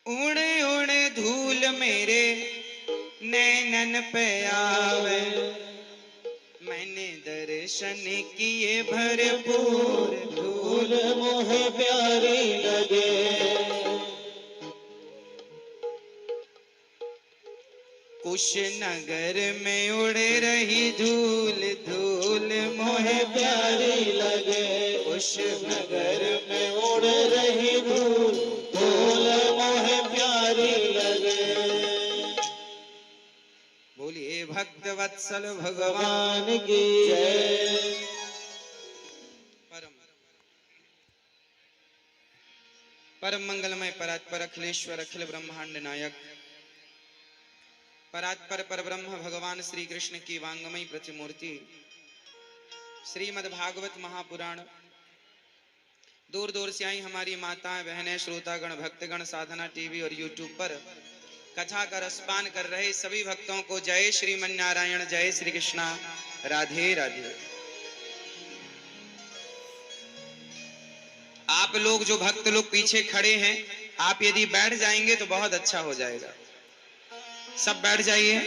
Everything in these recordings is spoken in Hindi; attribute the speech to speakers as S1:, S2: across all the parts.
S1: उड़े उड़े धूल मेरे नैनन पे आवे, मैंने दर्शन किए भरपूर,
S2: धूल मोह प्यारी लगे।
S1: कुशनगर में उड़े रही धूल, धूल मोह
S2: प्यारी लगे।
S1: कुशनगर
S2: में उड़ रही धूल, धूल मोह प्यारी लगे।
S1: बोलिए भक्त वत्सल भगवान
S2: भगवान की जय।
S1: परम मंगलमय परात्पर अखिलेश्वर अखिल ब्रह्मांड नायक परात्पर परब्रह्म भगवान श्री कृष्ण की वांगमयी प्रतिमूर्ति श्रीमद् भागवत महापुराण। दूर दूर से आई हमारी माताएं बहनें श्रोतागण भक्तगण साधना टीवी और यूट्यूब पर कथा का रसपान कर रहे सभी भक्तों को जय श्रीमन नारायण, जय श्री कृष्णा, राधे राधे। आप लोग जो भक्त लोग पीछे खड़े हैं, आप यदि बैठ जाएंगे तो बहुत अच्छा हो जाएगा। सब बैठ जाइए।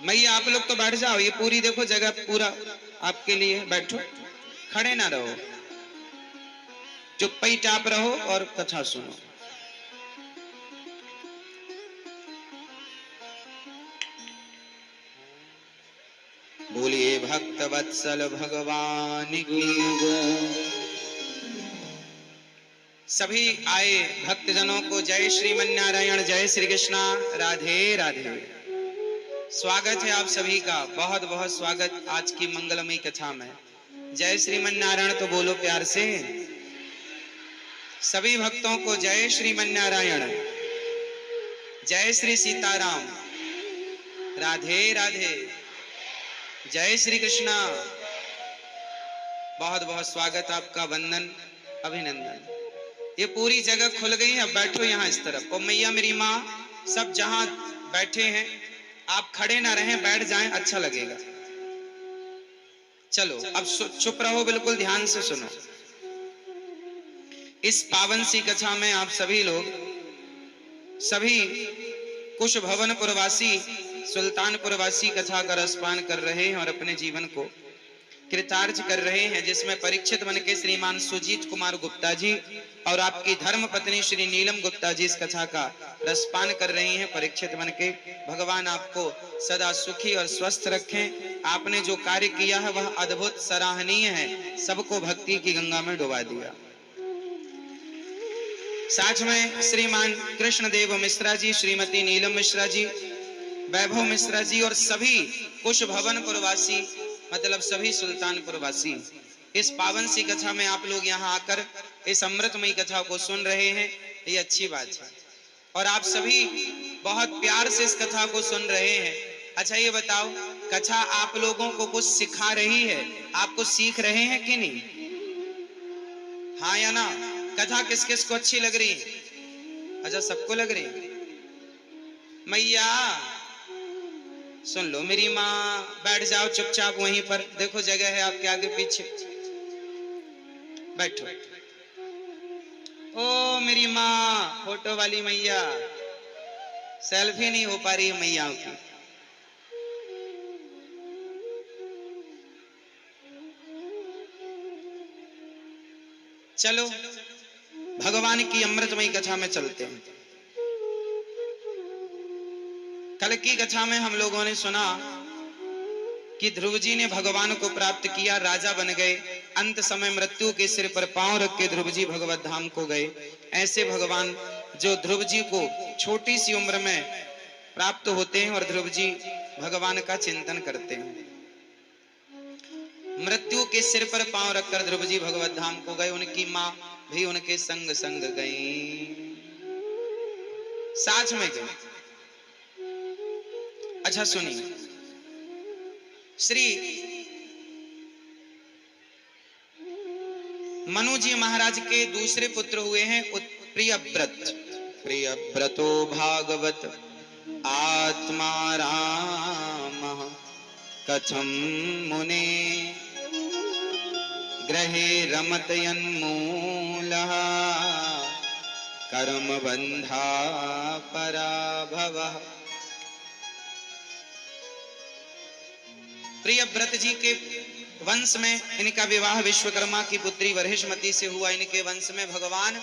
S1: मैया आप लोग तो बैठ जाओ, ये पूरी देखो जगह पूरा आपके लिए, बैठो, खड़े ना रहो, चुप्पी टाप रहो और कथा सुनो। बोलिए भक्त वत्सल भगवान की जय। सभी आए भक्तजनों को जय श्रीमन नारायण, जय श्री कृष्णा, राधे राधे। स्वागत है आप सभी का, बहुत बहुत स्वागत आज की मंगलमयी कथा में। जय श्रीमन नारायण तो बोलो प्यार से। सभी भक्तों को जय श्रीमन नारायण, जय श्री सीताराम, राधे राधे, जय श्री कृष्णा। बहुत बहुत स्वागत आपका, वंदन अभिनंदन। ये पूरी जगह खुल गई है, अब बैठो यहाँ इस तरफ। ओ मैया मेरी माँ, सब जहां बैठे हैं आप खड़े ना रहें, बैठ जाएं, अच्छा लगेगा। चलो अब चुप रहो, बिल्कुल ध्यान से सुनो। इस पावन सी कथा में आप सभी लोग, सभी कुश भवनपुरवासी, सुल्तानपुरवासी कथा का रसपान कर रहे हैं और अपने जीवन को कृतार्थ कर रहे हैं, जिसमें परीक्षित बन के श्रीमान सुजीत कुमार गुप्ता जी और आपकी धर्म पत्नी श्री नीलम गुप्ता जी इस कथा का रसपान कर रही हैं। परीक्षित बन के भगवान आपको सदा सुखी और स्वस्थ रखें। आपने जो कार्य किया है वह अद्भुत सराहनीय है, सबको भक्ति की गंगा में डुबा दिया। साथ में श्रीमान कृष्णदेव मिश्रा जी, श्रीमती नीलम मिश्रा जी, वैभव मिश्रा जी और सभी कुश भवनपुरवासी, मतलब सभी सुल्तानपुरवासी, इस पावन सी कथा में आप लोग यहाँ आकर इस अमृतमयी कथा को सुन रहे हैं, ये अच्छी बात है। और आप सभी बहुत प्यार से इस कथा को सुन रहे हैं। अच्छा ये बताओ, कथा आप लोगों को कुछ सिखा रही है? आप कुछ सीख रहे हैं कि नहीं? हाँ या ना? कथा किस किस को अच्छी लग रही है? अच्छा सबको लग रही है। मैया सुन लो मेरी माँ, बैठ जाओ चुपचाप वहीं पर, देखो जगह है आपके आगे पीछे, बैठो। ओ मेरी माँ, फोटो वाली मैया, सेल्फी नहीं हो पा रही है मैयाओं की। चलो भगवान की अमृतमयी कथा में चलते हैं। कल की कथा में हम लोगों ने सुना कि ध्रुव जी ने भगवान को प्राप्त किया, राजा बन गए। अंत समय मृत्यु के सिर पर पांव रख के ध्रुव जी भगवत धाम को गए। ऐसे भगवान जो ध्रुव जी को छोटी सी उम्र में प्राप्त होते हैं और ध्रुव जी भगवान का चिंतन करते हैं। मृत्यु के सिर पर पांव रखकर ध्रुव जी भगवत धाम को गए। उनकी मां भी उनके संग संग गई, साथ में गई। अच्छा सुनिए, श्री मनु जी महाराज के दूसरे पुत्र हुए हैं प्रियव्रत। प्रियव्रतो भागवत आत्मा राम, कथम मुने ग्रहे रमत यन्मूलः, कर्म बंधा पराभवः। प्रिय व्रत जी के वंश में इनका विवाह विश्वकर्मा की पुत्री वर्हिष्मति से हुआ। इनके वंश में भगवान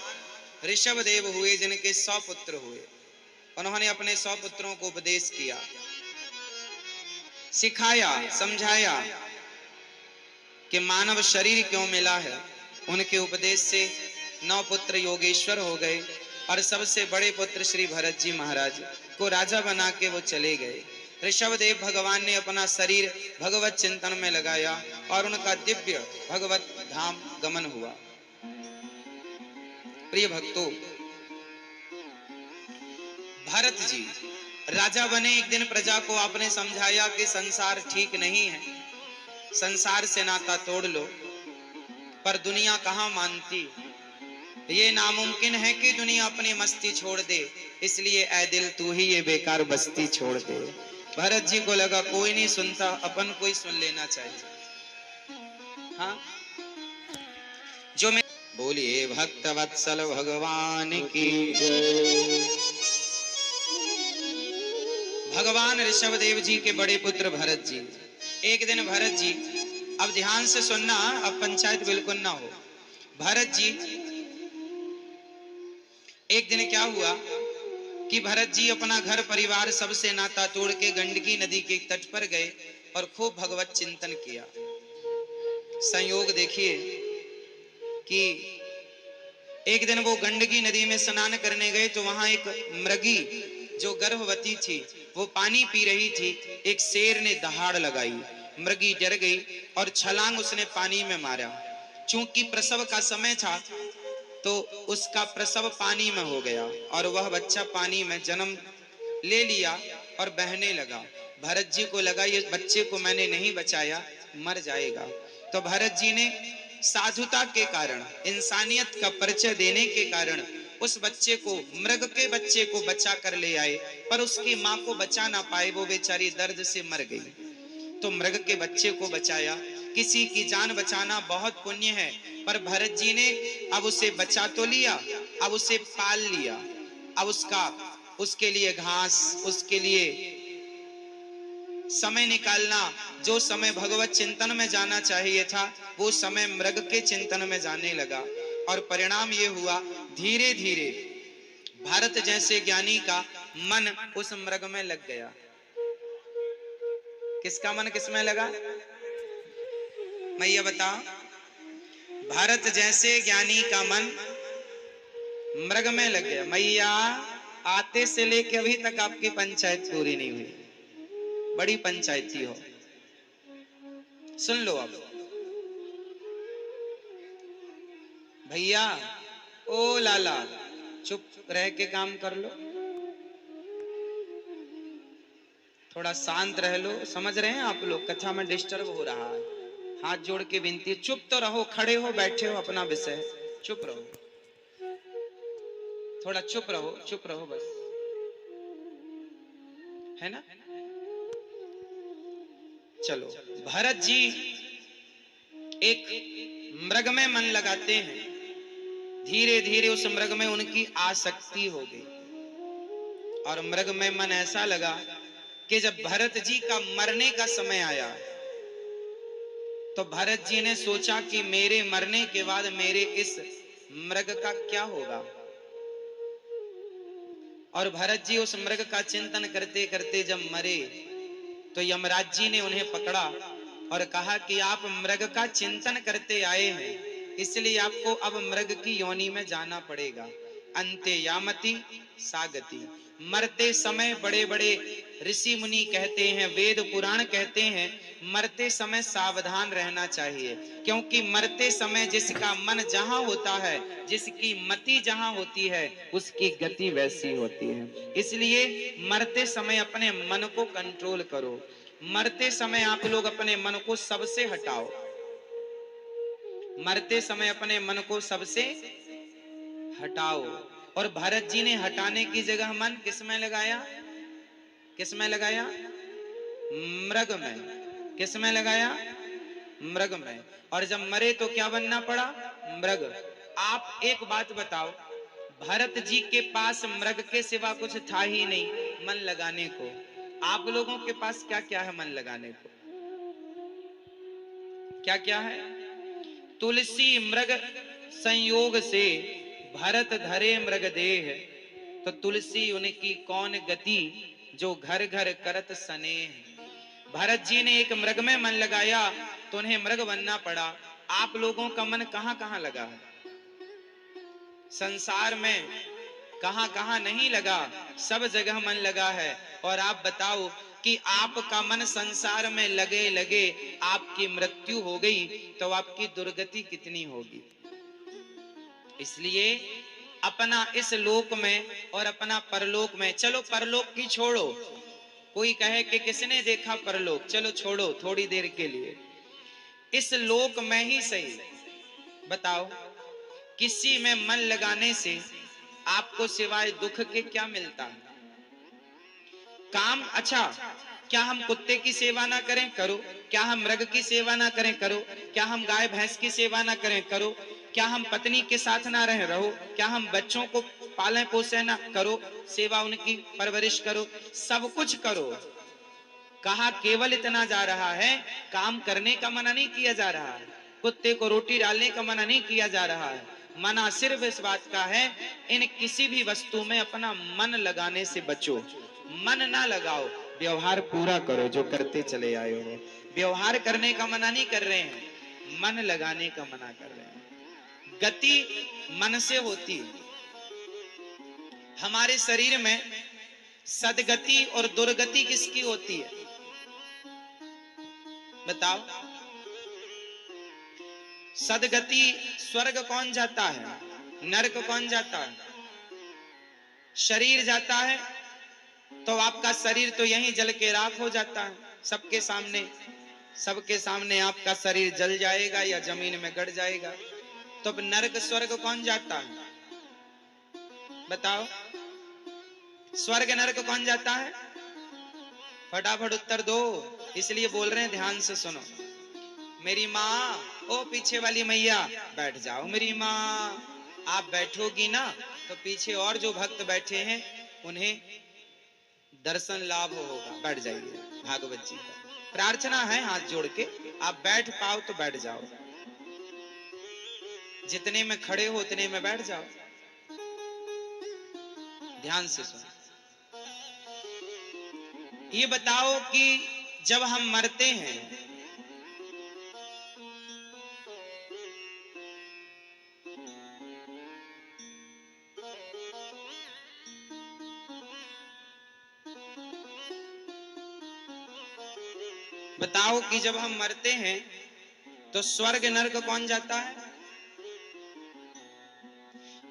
S1: ऋषभ देव हुए, जिनके 100 पुत्र हुए। उन्होंने अपने 100 पुत्रों को उपदेश किया, सिखाया, समझाया कि मानव शरीर क्यों मिला है। उनके उपदेश से 9 पुत्र योगेश्वर हो गए और सबसे बड़े पुत्र श्री भरत जी महाराज को राजा बना के वो चले गए। ऋषभ देव भगवान ने अपना शरीर भगवत चिंतन में लगाया और उनका दिव्य भगवत धाम गमन हुआ। प्रिय भक्तों, भरत जी राजा बने। एक दिन प्रजा को आपने समझाया कि संसार ठीक नहीं है, संसार से नाता तोड़ लो। पर दुनिया कहां मानती। ये नामुमकिन है कि दुनिया अपनी मस्ती छोड़ दे, इसलिए ऐ दिल तू ही ये बेकार बस्ती छोड़ दे। भरत जी को लगा कोई नहीं सुनता, अपन को ही सुन लेना चाहिए। हाँ, जो मैं बोलिए भक्त वत्सल भगवान की
S2: जय।
S1: भगवान ऋषभ देव जी के बड़े पुत्र भरत जी। एक दिन भरत जी, अब ध्यान से सुनना, अब पंचायत बिल्कुल ना हो। भरत जी, एक दिन क्या हुआ कि भरत जी अपना घर परिवार सबसे नाता तोड़ के गंडकी नदी के तट पर गए और खूब भगवत चिंतन किया। संयोग देखिए कि एक दिन वो गंडकी नदी में स्नान करने गए तो वहां एक मृगी जो गर्भवती थी वो पानी पी रही थी। एक शेर ने दहाड़ लगाई, मृगी डर गई और छलांग उसने पानी में मारा। चूंकि प्रसव का समय था तो उसका प्रसव पानी में हो गया और वह बच्चा पानी में जन्म ले लिया और बहने लगा। भरत जी को लगा ये बच्चे को मैंने नहीं बचाया, मर जाएगा। तो भरत जी ने साधुता के कारण, इंसानियत का परिचय देने के कारण उस बच्चे को, मृग के बच्चे को बचा कर ले आए। पर उसकी मां को बचा ना पाए, वो बेचारी दर्द से मर गई। तो मृग के बच्चे को बचाया। किसी की जान बचाना बहुत पुण्य है, पर भरत जी ने अब उसे बचा तो लिया, अब उसे पाल लिया। अब उसके लिए घास, उसके लिए समय निकालना, जो समय भगवत चिंतन में जाना चाहिए था वो समय मृग के चिंतन में जाने लगा। और परिणाम ये हुआ, धीरे धीरे भारत जैसे ज्ञानी का मन उस मृग में लग गया। किसका मन किसमें लगा? मैया बताओ। भारत जैसे ज्ञानी का मन मृग में लग गया। मैया, आते से लेके अभी तक आपकी पंचायत पूरी नहीं हुई, बड़ी पंचायती हो। सुन लो अब भैया, ओ लाला, चुप रह के काम कर लो, थोड़ा शांत रह लो। समझ रहे हैं आप लोग, कथा में डिस्टर्ब हो रहा है। हाथ जोड़ के विनती है, चुप तो रहो, खड़े हो बैठे हो अपना विषय, चुप रहो, थोड़ा चुप रहो बस, है ना। चलो, भरत जी एक मृग में मन लगाते हैं। धीरे धीरे उस मृग में उनकी आसक्ति हो गई और मृग में मन ऐसा लगा कि जब भरत जी का मरने का समय आया तो भरत जी ने सोचा कि मेरे मरने के बाद मेरे इस मृग का क्या होगा। और भरत जी उस मृग का चिंतन करते करते जब मरे तो यमराज जी ने उन्हें पकड़ा और कहा कि आप मृग का चिंतन करते आए हैं, इसलिए आपको अब मृग की योनि में जाना पड़ेगा। अंते यामति सागति। मरते समय बड़े बड़े ऋषि मुनि कहते हैं, वेद पुराण कहते हैं, मरते समय सावधान रहना चाहिए, क्योंकि मरते समय जिसका मन जहां होता है, जिसकी मति जहां होती है, उसकी गति वैसी होती है। इसलिए मरते समय अपने मन को कंट्रोल करो। मरते समय आप लोग अपने मन को सबसे हटाओ। मरते समय अपने मन को सबसे हटाओ। और भरत जी ने हटाने की जगह मन किसमें लगाया? किसमें लगाया? मृग में। किसमें लगाया? मृग में। और जब मरे तो क्या बनना पड़ा? मृग। आप एक बात बताओ, भरत जी के पास मृग के सिवा कुछ था ही नहीं मन लगाने को। आप लोगों के पास क्या क्या है मन लगाने को? क्या क्या है? तुलसी मृग संयोग से भरत धरे मृग देह, तो तुलसी उनकी कौन गति जो घर घर करत स्नेह। भरत जी ने एक मृग में मन लगाया तो उन्हें मृग बनना पड़ा। आप लोगों का मन कहां कहां लगा है संसार में? कहां कहां नहीं लगा, सब जगह मन लगा है। और आप बताओ कि आपका मन संसार में लगे लगे आपकी मृत्यु हो गई तो आपकी दुर्गति कितनी होगी। इसलिए अपना इस लोक में और अपना परलोक में, चलो परलोक की छोड़ो, कोई कहे कि किसने देखा परलोक, चलो छोड़ो थोड़ी देर के लिए, इस लोक में ही सही बताओ किसी में मन लगाने से आपको सिवाय दुख के क्या मिलता है? काम, अच्छा क्या हम कुत्ते की सेवा ना करें? करो। क्या हम मृग की सेवा ना करें? करो। क्या हम गाय भैंस की सेवा ना करें? करो। क्या हम पत्नी के साथ ना रहें? रहो। क्या हम बच्चों को पालें पोसें ना? करो। सेवा उनकी परवरिश करो, सब कुछ करो। कहा केवल इतना जा रहा है, काम करने का मना नहीं किया जा रहा है, कुत्ते को रोटी डालने का मना नहीं किया जा रहा है। मना सिर्फ इस बात का है इन किसी भी वस्तु में अपना मन लगाने से बचो। मन ना लगाओ, व्यवहार पूरा करो जो करते चले आए हो। व्यवहार करने का मना नहीं कर रहे हैं, मन लगाने का मना कर रहे हैं। गति मन से होती है। हमारे शरीर में सदगति और दुर्गति किसकी होती है बताओ? सदगति स्वर्ग कौन जाता है, नरक कौन जाता है? शरीर जाता है तो आपका शरीर तो यहीं जल के राख हो जाता है। सबके सामने आपका शरीर जल जाएगा या जमीन में गड़ जाएगा। तो अब नरक स्वर्ग कौन जाता है बताओ? स्वर्ग नरक कौन जाता है? फटाफट उत्तर दो, इसलिए बोल रहे हैं ध्यान से सुनो। मेरी माँ, ओ पीछे वाली मैया बैठ जाओ। मेरी माँ, आप बैठोगी ना तो पीछे और जो भक्त बैठे हैं उन्हें दर्शन लाभ होगा। बैठ जाइए, भागवत जी का प्रार्थना है, हाथ जोड़ के आप बैठ पाओ तो बैठ जाओ, जितने में खड़े हो उतने में बैठ जाओ। ध्यान से सुनो। ये बताओ कि जब हम मरते हैं बताओ कि जब हम मरते हैं तो स्वर्ग नरक कौन जाता है?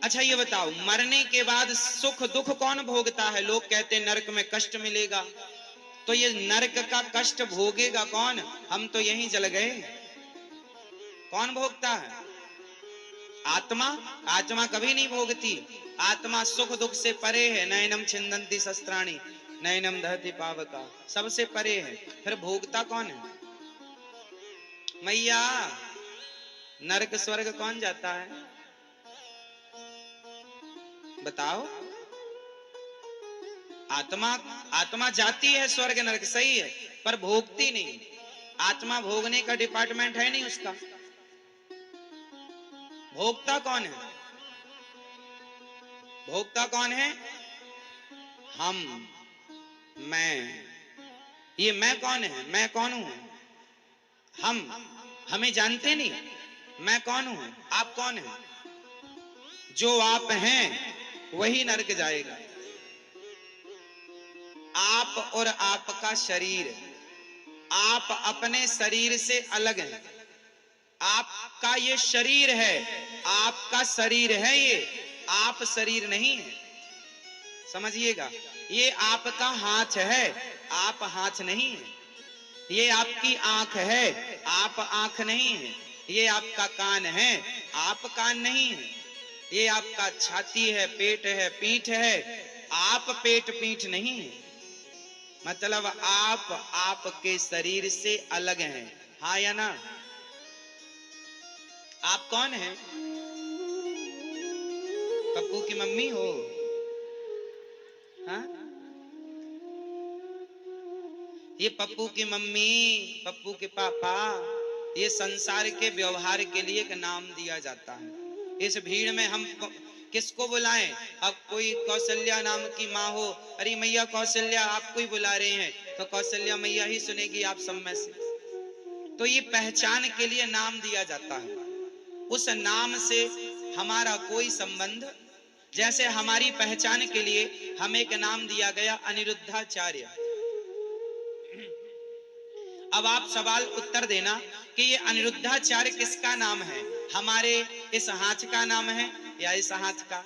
S1: अच्छा ये बताओ, मरने के बाद सुख दुख कौन भोगता है? लोग कहते हैं नरक में कष्ट मिलेगा, तो ये नरक का कष्ट भोगेगा कौन? हम तो यहीं जल गए। कौन भोगता है? आत्मा। आत्मा कभी नहीं भोगती। आत्मा सुख दुख से परे है। नयनम छिंदंती शस्त्राणी नयनम दहति पावका, सबसे परे है। फिर भोगता कौन है? मैया, नरक स्वर्ग कौन जाता है बताओ? आत्मा। आत्मा जाती है स्वर्ग नरक, सही है, पर भोगती नहीं। आत्मा भोगने का डिपार्टमेंट है नहीं उसका। भोगता कौन है? भोगता कौन है? हम, मैं। ये मैं कौन है? मैं कौन हूं? हम हमें जानते नहीं। मैं कौन हूं? आप कौन है? जो आप हैं वही नरक जाएगा। आप और आपका शरीर, आप अपने शरीर से अलग हैं। आपका ये शरीर है, आपका शरीर है ये, आप शरीर नहीं है। समझिएगा, ये आपका हाथ है, आप हाथ नहीं है। ये आपकी आंख है, आप आंख नहीं है। ये आपका कान है, आप कान नहीं है। ये आपका छाती है, पेट है, पीठ है, आप पेट पीठ नहीं है। मतलब आप आपके शरीर से अलग हैं। हाँ या ना? आप कौन हैं? पप्पू की मम्मी हो? हाँ, ये पप्पू की मम्मी, पप्पू के पापा, ये संसार के व्यवहार के लिए एक नाम दिया जाता है। इस भीड़ में हम किसको बुलाएं? अब कोई कौशल्या नाम की माँ हो, अरे मैया कौशल्या आपको ही बुला रहे हैं, तो कौशल्या मैया ही सुनेगी आप सब में से। तो ये पहचान के लिए नाम दिया जाता है, उस नाम से हमारा कोई संबंध। जैसे हमारी पहचान के लिए हमें एक नाम दिया गया अनिरुद्धाचार्य। अब आप सवाल उत्तर देना कि ये अनिरुद्धाचार्य किसका नाम है? हमारे इस हाथ का नाम है या इस हाथ का?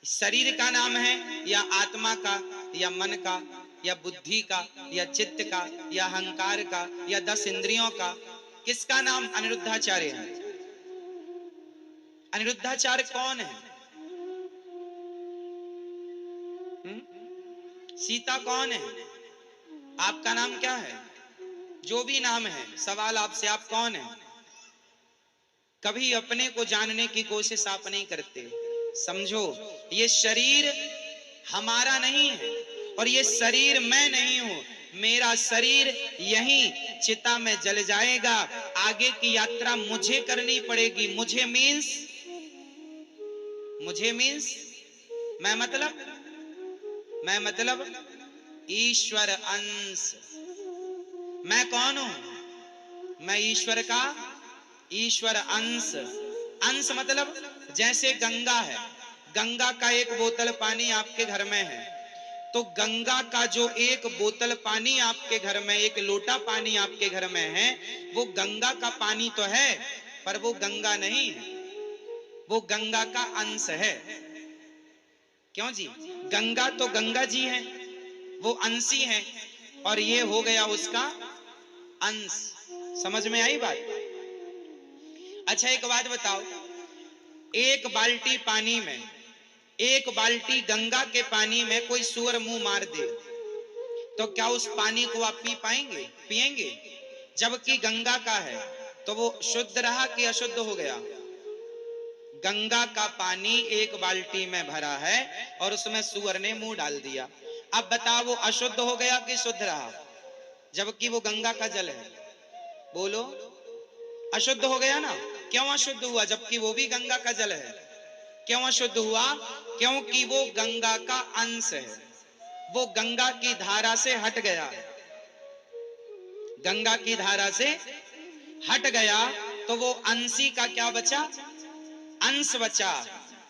S1: शरीर का नाम है या आत्मा का या मन का या बुद्धि का या चित्त का या अहंकार का या 10 इंद्रियों का? किसका नाम अनिरुद्धाचार्य है? अनिरुद्धाचार्य कौन है? सीता कौन है? आपका नाम क्या है? जो भी नाम है, सवाल आपसे, आप कौन है? कभी अपने को जानने की कोशिश आप नहीं करते। समझो, ये शरीर हमारा नहीं है और ये शरीर मैं नहीं हूं। मेरा शरीर यहीं चिता में जल जाएगा, आगे की यात्रा मुझे करनी पड़ेगी। मुझे मीन्स मैं मतलब ईश्वर अंश। मैं कौन हूं? मैं ईश्वर अंश। अंश मतलब जैसे गंगा है, गंगा का एक बोतल पानी आपके घर में है, तो गंगा का जो एक बोतल पानी आपके घर में, एक लोटा पानी आपके घर में है, वो गंगा का पानी तो है, पर वो गंगा नहीं है, वो गंगा का अंश है। क्यों जी? गंगा तो गंगा जी हैं, वो अंशी हैं, और ये हो गया उसका अंश। समझ में आई बात? अच्छा, एक बात बताओ, एक बाल्टी पानी में, एक बाल्टी गंगा के पानी में कोई सूअर मुंह मार दे, तो क्या उस पानी को आप पिएंगे? जबकि गंगा का है, तो वो शुद्ध रहा कि अशुद्ध हो गया? गंगा का पानी एक बाल्टी में भरा है और उसमें सूअर ने मुंह डाल दिया। अब बताओ, वो अशुद्ध हो गया कि शुद्ध रहा? जबकि वो गंगा का जल है। बोलो, अशुद्ध हो गया ना? क्यों अशुद्ध हुआ? जबकि वो भी गंगा का जल है। क्यों अशुद्ध हुआ? क्योंकि वो गंगा का अंश है, वो गंगा की धारा से हट गया। गंगा की धारा से हट गया तो वो अंशी का क्या बचा? अंश बचा।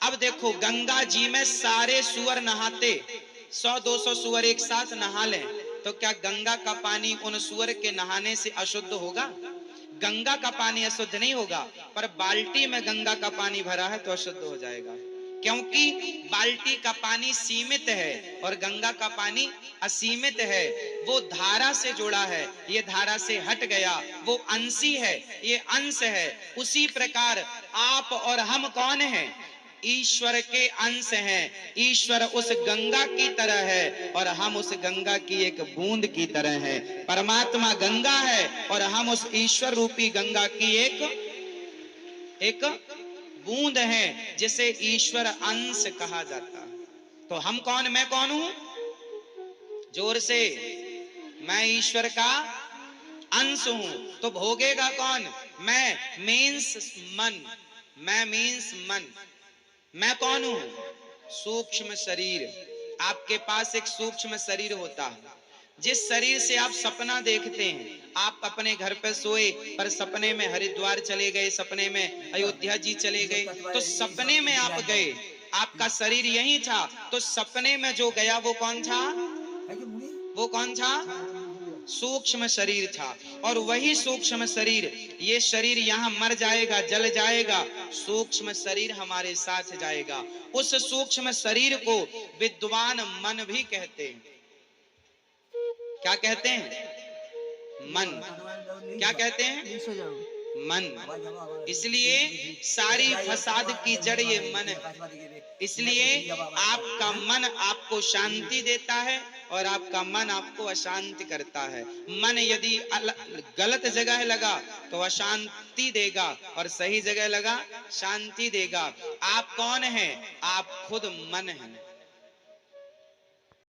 S1: अब देखो, गंगा जी में सारे सुअर नहाते, 100-200 सुअर एक साथ नहा लें, तो क्या गंगा का पानी उन सुअर के नहाने से अशुद्ध होगा? गंगा का पानी अशुद्ध नहीं होगा, पर बाल्टी में गंगा का पानी भरा है तो अशुद्ध हो जाएगा, क्योंकि बाल्टी का पानी सीमित है और गंगा का पानी असीमित है। वो धारा से जुड़ा है, ये धारा से हट गया, वो अंशी है, ये अंश है। उसी प्रकार आप और हम कौन हैं? ईश्वर के अंश हैं। ईश्वर उस गंगा की तरह है और हम उस गंगा की एक बूंद की तरह हैं। परमात्मा गंगा है और हम उस ईश्वर रूपी गंगा की एक बूंद है, जिसे ईश्वर अंश कहा जाता है। तो हम कौन? मैं कौन हूं? जोर से, मैं ईश्वर का अंश हूं। तो भोगेगा कौन? मैं मीन्स मन। मैं मीन्स मन। मैं कौन हूं? सूक्ष्म शरीर। आपके पास एक सूक्ष्म शरीर होता है, जिस शरीर से आप सपना देखते हैं। आप अपने घर पर सोए, पर सपने में हरिद्वार चले गए, सपने में अयोध्या जी चले गए, तो सपने में आप गए, आपका शरीर यही था, तो सपने में जो गया वो कौन था? वो कौन था? सूक्ष्म शरीर था। और वही सूक्ष्म शरीर, ये शरीर यहाँ मर जाएगा, जल जाएगा, सूक्ष्म शरीर हमारे साथ जाएगा। उस सूक्ष्म शरीर को विद्वान मन भी कहते हैं। क्या कहते हैं? मन। क्या कहते हैं? मन। इसलिए सारी फसाद की जड़ ये मन है। इसलिए आपका मन आपको शांति देता है और आपका मन आपको अशांत करता है। मन यदि गलत जगह लगा तो अशांत शांति देगा। और सही जगह लगा, शांति देगा। आप कौन हैं? आप खुद मन हैं।